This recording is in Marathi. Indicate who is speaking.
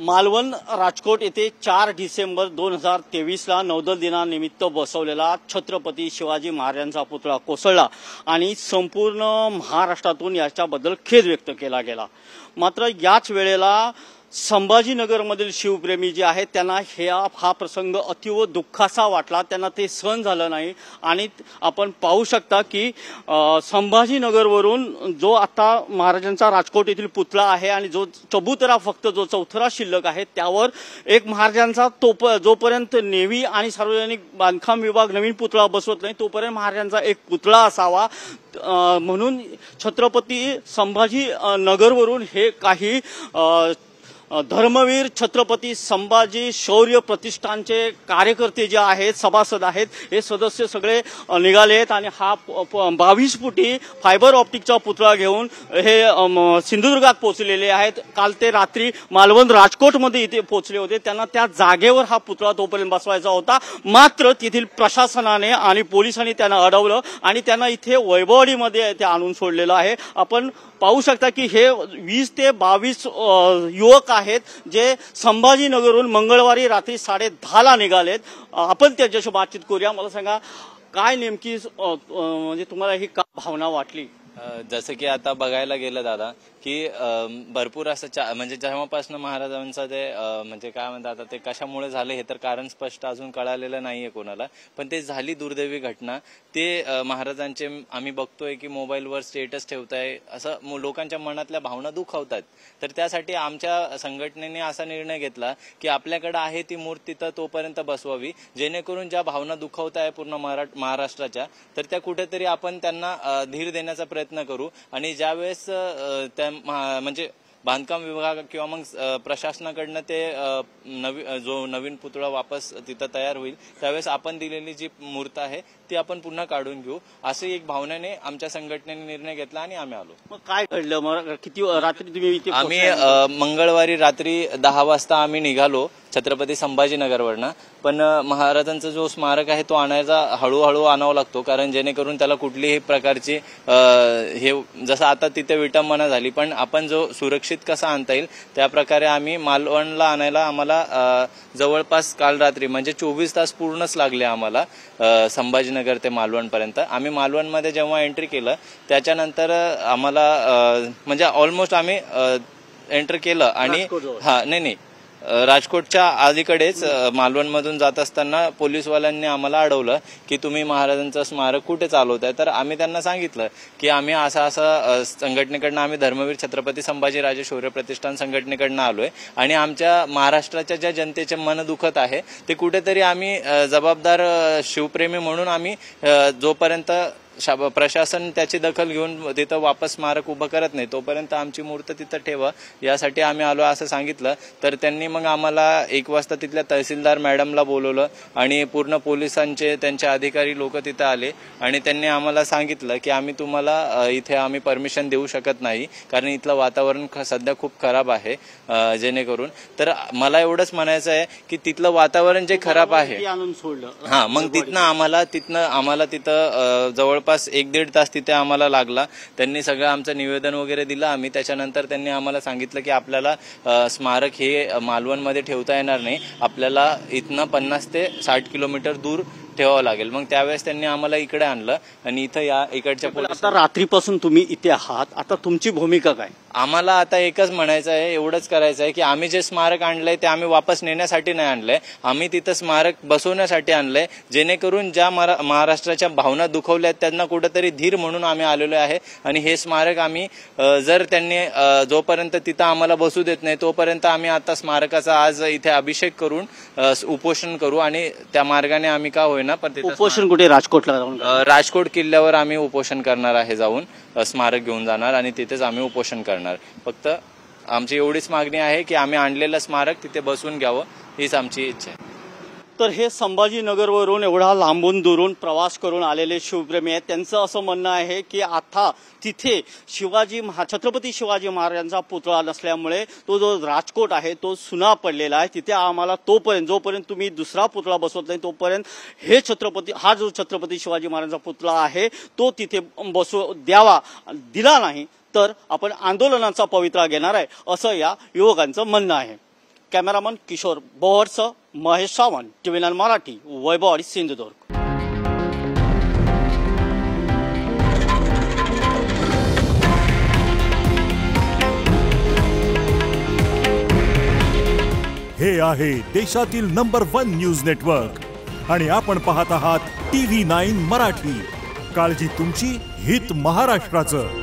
Speaker 1: मालवण राजकोट येथे 4 डिसेंबर 2023ला नौदल दिनानिमित्त बसवलेला छत्रपती शिवाजी महाराजांचा पुतळा कोसळला आणि संपूर्ण महाराष्ट्रातून याच्याबद्दल खेद व्यक्त केला गेला। मात्र याच वेळेला संभाजीनगरमधील शिवप्रेमी जे आहेत त्यांना हा प्रसंग अतिव दुःखाचा वाटला, त्यांना ते सहन झालं नाही। आणि आपण पाहू शकता की संभाजीनगरवरून जो आता महाराजांचा राजकोट येथील पुतळा आहे आणि जो चबुतरा फक्त जो चौथरा शिल्लक आहे त्यावर एक महाराजांचा जोपर्यंत नेव्ही आणि सार्वजनिक बांधकाम विभाग नवीन पुतळा बसवत नाही तोपर्यंत महाराजांचा एक पुतळा असावा, म्हणून छत्रपती संभाजी नगरवरून हे काही धर्मवीर छत्रपती संभाजी शौर्य प्रतिष्ठानचे कार्यकर्ते जे आहेत, सभासद आहेत, हे सदस्य सगळे निघाले आहेत आणि हा 22 फुटी फायबर ऑप्टिकचा पुतळा घेऊन हे सिंधुदुर्गात पोहोचलेले आहेत। काल ते रात्री मालवण राजकोटमध्ये इथे पोहोचले होते। त्यांना त्या जागेवर हा पुतळा तोपर्यंत बसवायचा होता, मात्र तेथील प्रशासनाने आणि पोलिसांनी त्यांना अडवलं आणि त्यांना इथे वैभववाडीमध्ये ते आणून सोडलेलं आहे। आपण पाहू शकता की हे 20 ते 22 युवक आहेत जे संभाजीनगरहून मंगळवारी रात्री 10:30ला निघालेत। आपण त्याच्याशी बातचीत करूया। मला सांगा, काय नेमकी म्हणजे तुम्हाला ही का भावना वाटली?
Speaker 2: जसं की आता बघायला गेलं दादा की भरपूर असं म्हणजे जेव्हापासून महाराजांचं ते म्हणजे काय म्हणतात आता ते कशामुळे झाले हे तर कारण स्पष्ट अजून कळालेलं नाहीये कोणाला, पण ते झाली दुर्दैवी घटना। ते महाराजांचे आम्ही बघतोय की मोबाईलवर स्टेटस ठेवताय, असं लोकांच्या मनातल्या भावना दुखावतात। तर त्यासाठी आमच्या संघटनेने असा निर्णय घेतला की आपल्याकडे आहे ती मूर्ती तर तोपर्यंत बसवावी, जेणेकरून ज्या भावना दुखावताय पूर्ण महाराष्ट्राच्या तर त्या कुठेतरी आपण त्यांना धीर देण्याचा प्रयत्न करू। आणि ज्यावेळेस त्या म्हणजे बांधकाम विभाग किंवा मग प्रशासनाकडनं ते जो नवीन पुतळा वापस तिथं तयार होईल त्यावेळेस आपण दिलेली जी मूर्त आहे ती आपण पुन्हा काढून घेऊ, अशी एक भावनेने आमच्या संघटनेने निर्णय घेतला आणि आम्ही आलो।
Speaker 1: मग काय घडलं? मग किती रात्री तुम्ही इथे?
Speaker 2: आम्ही मंगळवारी रात्री 10 वाजता आम्ही निघालो छत्रपती संभाजीनगरवरनं, पण महाराजांचा जो स्मारक आहे तो आणायचा हळूहळू आणावा लागतो, कारण जेणेकरून त्याला कुठलीही प्रकारची हे जसं आता तिथे विटंबना झाली, पण आपण जो सुरक्षित कसा आणता येईल त्या प्रकारे आम्ही मालवणला आणायला आम्हाला जवळपास काल रात्री म्हणजे 24 तास पूर्णच लागले आम्हाला संभाजीनगर ते मालवणपर्यंत। आम्ही मालवणमध्ये जेव्हा एंट्री केलं त्याच्यानंतर आम्हाला म्हणजे ऑलमोस्ट आम्ही एंटर केलं आणि नाही राजकोटच्या अलीकडेच मालवणमधून जात असताना पोलीसवाल्यांनी आम्हाला अडवलं की तुम्ही महाराजांचं स्मारक कुठे चालवताय। तर आम्ही त्यांना सांगितलं की आम्ही असं संघटनेकडनं आम्ही धर्मवीर छत्रपती संभाजीराजे शौर्य प्रतिष्ठान संघटनेकडनं आलोय आणि आमच्या महाराष्ट्राच्या ज्या जनतेचे मन दुखत आहे ते कुठेतरी आम्ही जबाबदार शिवप्रेमी म्हणून आम्ही जोपर्यंत प्रशासन त्याची दखल घेऊन तिथं वापस स्मारक उभं करत नाही तोपर्यंत आमची मूर्त तिथं ठेवा, यासाठी आम्ही आलो असं सांगितलं। तर त्यांनी मग आम्हाला 1 वाजता तिथल्या तहसीलदार मॅडमला बोलवलं आणि पूर्ण पोलिसांचे त्यांचे अधिकारी लोक तिथं आले आणि त्यांनी आम्हाला सांगितलं की आम्ही तुम्हाला इथे आम्ही परमिशन देऊ शकत नाही, कारण इथलं वातावरण सध्या खूप खराब आहे। जेणेकरून तर मला एवढंच म्हणायचं आहे की तिथलं वातावरण जे खराब आहे मग तिथनं आम्हाला तिथं जवळपास 1-1.5 तास तिथे आम्हाला लागला। त्यांनी सगळं आमचं निवेदन वगैरे दिलं आम्ही, त्याच्यानंतर त्यांनी आम्हाला सांगितलं की आपल्याला स्मारक हे मालवणमध्ये ठेवता येणार नाही, आपल्याला इथनं 50 ते 60 किलोमीटर दूर ठेवावं लागेल। मग त्यावेळेस त्यांनी आम्हाला इकडे आणलं आणि इथं या इकडच्या
Speaker 1: आता रात्रीपासून तुम्ही इथे आहात, आता तुमची भूमिका काय?
Speaker 2: आम्हाला आता एकच म्हणायचं आहे, एवढंच करायचं आहे की आम्ही जे स्मारक आणलंय ते आम्ही वापस नेण्यासाठी नाही आणलंय, आम्ही तिथं स्मारक बसवण्यासाठी आणलंय, जेणेकरून ज्या महाराष्ट्राच्या भावना दुखवल्या त्यांना कुठेतरी धीर म्हणून आम्ही आलेलो आहे। आणि हे स्मारक आम्ही जर त्यांनी जोपर्यंत तिथं आम्हाला बसू देत नाही तोपर्यंत आम्ही आता स्मारकाचा आज इथे अभिषेक करून उपोषण करू आणि त्या मार्गाने आम्ही का होईना पण
Speaker 1: उपोषण कुठे? राजकोटला
Speaker 2: राजकोट किल्ल्यावर आम्ही उपोषण करणार आहे, जाऊन स्मारक घेऊन जाणार आणि तिथेच आम्ही उपोषण करणार। फक्त आमची एवढीच मागणी आहे की आम्ही आणलेलं स्मारक तिथे बसून घ्यावं, हीच आमची इच्छा आहे।
Speaker 1: तर हे संभाजीनगरवरून एवढा लांबून दुरून प्रवास करून आलेले शिवप्रेमी आहेत, त्यांचं असं म्हणणं आहे की आता तिथे छत्रपती शिवाजी महाराजांचा पुतळा नसल्यामुळे तो जो राजकोट आहे तो सुना पडलेला आहे। तिथे आम्हाला जोपर्यंत तुम्ही दुसरा पुतळा बसवत नाही तोपर्यंत हा जो छत्रपती शिवाजी महाराजांचा पुतळा आहे तो तिथे दिला नाही तर आपण आंदोलनाचा पवित्रा घेणार आहे, असं या युवकांचं म्हणणं आहे। कॅमेरामन किशोर बोहरसह महेश सावंत, TV9 मराठी, वैभववाडी, सिंधुदुर्ग.
Speaker 3: हे आहे देशातील नंबर 1 न्यूज नेटवर्क आणि आपण पाहत आहात TV9 मराठी. काळजी तुमची, हित महाराष्ट्राचं.